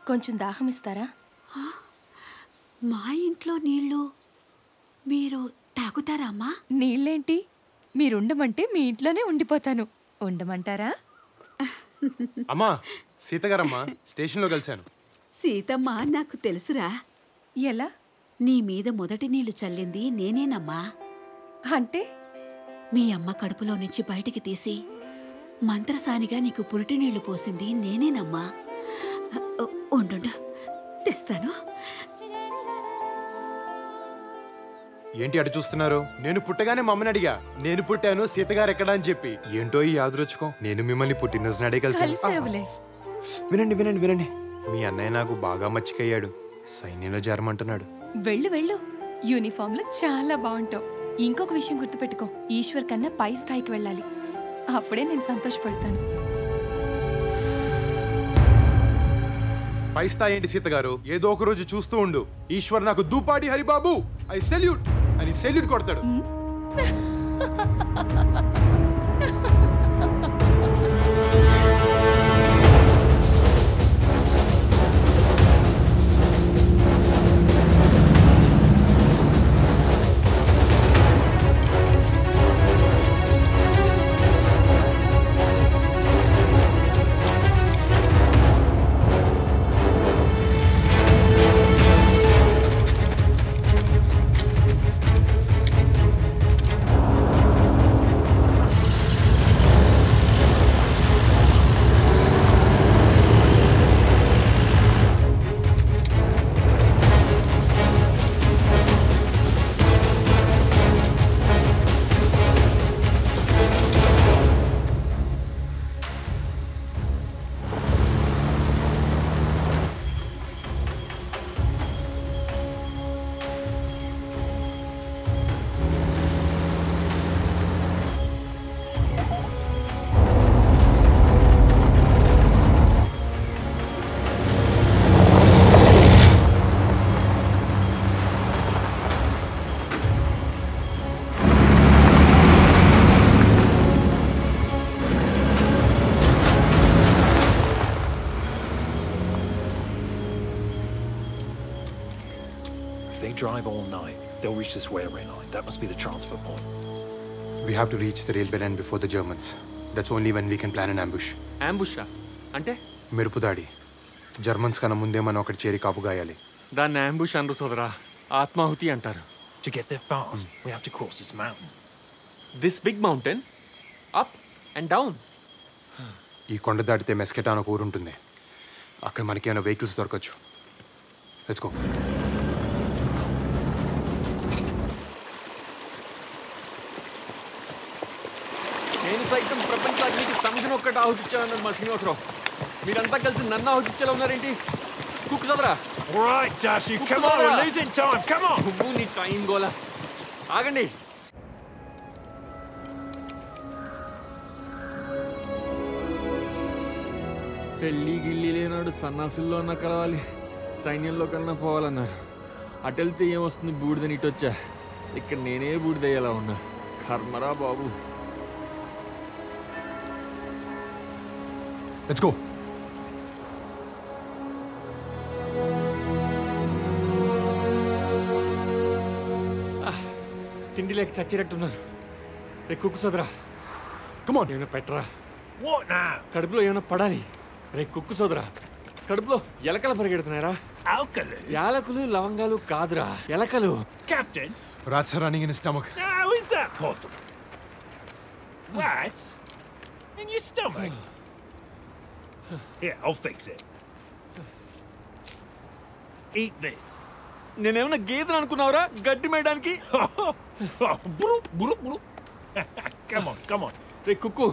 కొంచెం దాహం ఇస్తారా? మా ఇంట్లో నీళ్ళు మీరు తాగుతారా అమ్మా? నీళ్ళేంటి, మీరుండమంటే మీ ఇంట్లోనే ఉండిపోతాను. ఉండమంటారా? అమ్మా, సీతగారమ్మా, స్టేషన్లో కలిశాను. సీతమ్మ నాకు తెలుసురా. ఎలా? నీ మీద మొదటి నీళ్లు చల్లింది నేనేనమ్మా. అంటే మీ అమ్మ కడుపులో నుంచి బయటికి తీసి మంత్రసానిగా నీకు పురిటి నీళ్లు పోసింది నేనేనమ్మా. ఉండు, తెస్తాను. ఏంటి అటు చూస్తున్నారు? నేను పుట్టగానే మమ్మని అడిగా, నేను పుట్టాను సీతగారు ఎక్కడా అని చెప్పి. ఏంటో ఈ యాదృచ్ఛికం, నేను మిమ్మల్ని పుట్టినరోజు నాడే కలిసాను. వినండి వినండి వినండి, మీ అన్నయ్య నాకు బాగా మచ్చికయ్యాడు. సైన్యంలో చేరమంటున్నాడు. వెళ్ళు వెళ్ళు, యూనిఫామ్ లో చాలా బాగుంటావు. ఇంకొక విషయం గుర్తుపెట్టుకో, ఈశ్వర్ కన్నా పై స్థాయికి వెళ్ళాలి. అప్పుడే నేను సంతోషపడతాను. పై స్థాయి ఏంటి సీతగారు? ఏదో ఒక రోజు చూస్తూ ఉండు, ఈశ్వర్ నాకు దూపాడి హరిబాబు ఐ సెల్యూట్ అని సెల్యూట్ కొడతాడు. Drive all night. They'll reach this railway line. That must be the transfer point. We have to reach the railway line before the Germans. That's only when we can plan an ambush. Ambush? అంటే మెరుపు దాడి. Germans కన్నా ముందే మనం ఒకటి చేరి కాపు గాయాలి. దాన్ని ambush అనరు సోదరా, ఆత్మాహుతి అంటారు. To get there fast, we have to cross this mountain. This big mountain? Up and down? ఈ కొండ దాటితే మెస్కెటా అని ఒక ఊరు ఉంటుంది. అక్కడ మనకి ఏమైనా వెహికల్స్ దొరకచ్చు. Let's go. నేను సైతం ప్రపంచానికి సముద్రం ఒక్కటి ఆహుతిచ్చానన్నాడు మా శ్రీనివాసరావు. మీరంతా కలిసి నన్ను ఆహుతిచ్చేలా ఉన్నారేంటి? కుక్కు సదరా. Right, Dashi, come on, we're losing time, come on. నువ్వు నీ టైం గోలా. ఆగండి. పెళ్ళి గిళ్ళి లేనాడు సన్నాసుల్లో అన్నా కలవాలి, సైన్యంలో కన్నా పోవాలన్నారు. అటెళ్తే ఏమొస్తుంది, బూడిదని ఇటొచ్చా. ఇక్కడ నేనే బూడిదయ్యేలా ఉన్నా. కర్మరా బాబు. Let's go. తిండి లేక చచ్చినట్టున్నారు. రే కుక్కు సోదరా, Come on. ఏమైనా పెట్టరా. What now? కడుపులో ఏమైనా పడాలి. రే కుక్కు సోదరా, కడుపులో ఎలకలు పరిగెడుతున్నాయరా. Alkali? యాలకులు లవంగాలు కాదురా, ఎలకలు. Captain? Rats are running in his stomach. How is that possible? What? In your stomach? Here, I'll fix it. Eat this. నేనేమన్నా గేదెని అనుకున్నావురా గడ్డి మేయడానికి? Buru, buru, buru. Come on, come on. రే కుక్కు,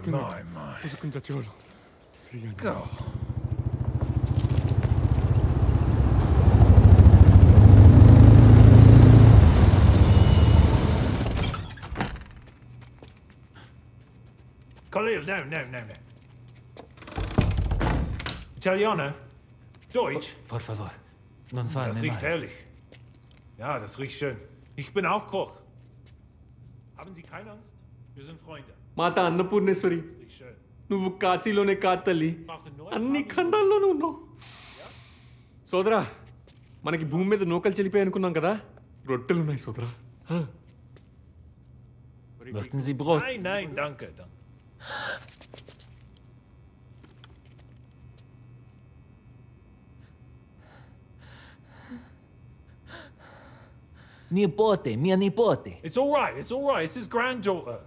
బతికిన my. పుసుకుని చచ్చేవాళ్ళు శ్రీగాంధీ Go. Khalil, no. Italiano? Deutsch? Por favor, non farmi Das riecht male. herrlich. Ja, das riecht schön. Ich bin auch Koch. Haben Sie keine Angst? Wir sind Freunde. Mata Annapurneshwari Das riecht schön. నువ్వు కాశీలోనే కాదు తల్లి అన్ని ఖండాల్లోనూ ఉన్నావు సోదరా మనకి భూమి మీద నూకలు చెల్లిపోయి అనుకున్నాం కదా రొట్టెలు ఉన్నాయి సోదరా Möchten Sie Brot? Nein, danke. Nipote, mia nipote. It's all right. It's his granddaughter.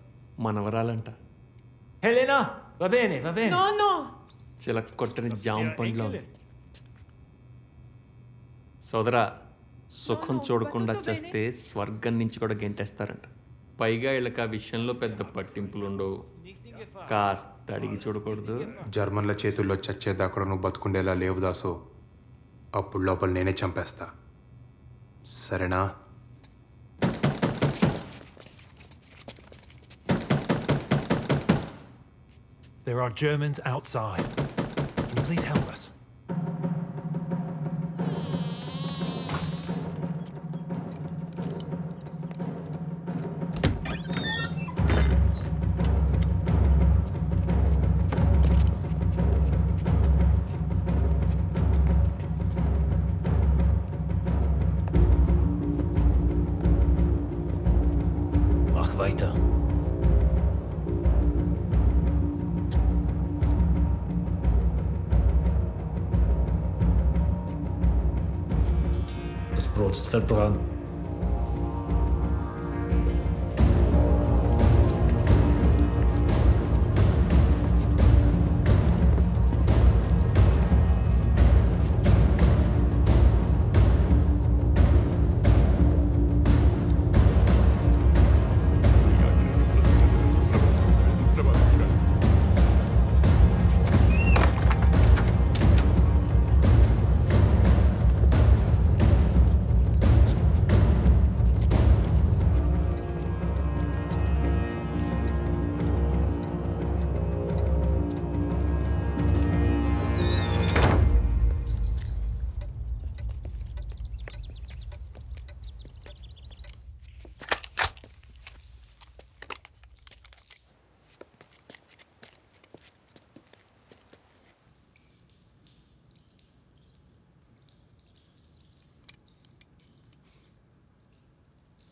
మనవరాలంట Helena, va bene. నో చిలక కొట్టని జామ Ja, పండ్లో Enkelin. సోదరా సుఖం చూడకుండా చేస్తే స్వర్గం నుంచి కూడా గెంటేస్తారంట పైగా వీళ్ళకి ఆ విషయంలో పెద్ద పట్టింపులు ఉండవు కాస్త అడిగి చూడకూడదు జర్మన్ల చేతుల్లో చచ్చేదాకా కూడా నువ్వు బతుకుండేలా లేవు దాసు అప్పుడు లోపల నేనే చంపేస్తా సరేనా There are Germans outside. Can you please help us? Mach weiter. Das Brot ist verbrannt.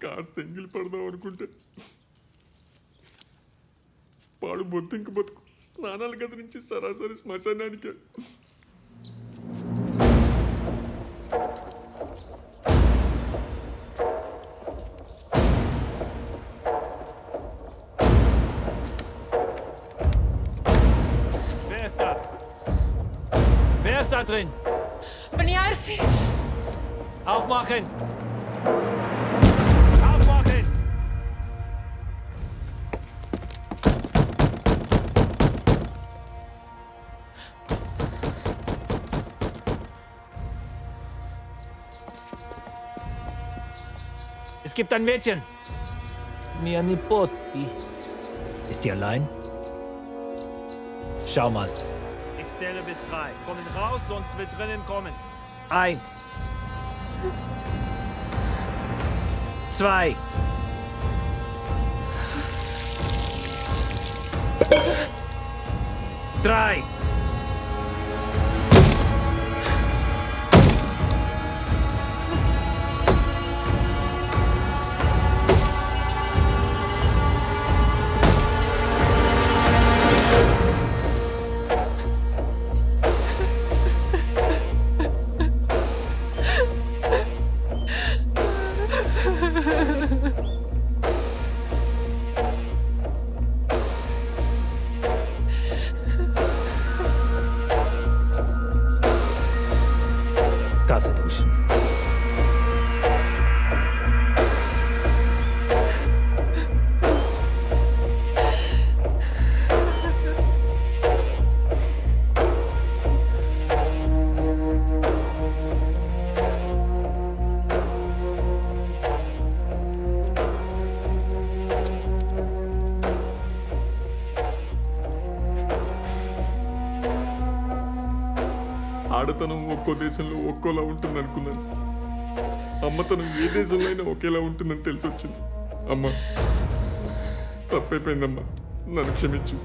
కాస్త ఎంగిలి పడదాం అనుకుంటే పాడు బొద్దింక బతుకు స్నానాల గది నుంచి సరాసరి శ్మశానానికి Wer ist da drin? బనియార్సి Aufmachen! Aufmachen! Es gibt ein Mädchen. Mia nipoti. Ist die allein? Schau mal. Ich zähle bis 3. Kommen raus, sonst wird drinnen kommen. 1. 2. 3. అన్నతనం ఒక్కో దేశంలో ఒక్కోలా ఉంటుంది అనుకున్నాను. అమ్మతనం ఏ దేశంలో అయినా ఒకేలా ఉంటుందని తెలిసి వచ్చింది. అమ్మ, తప్పైపోయిందమ్మా, నన్ను క్షమించు.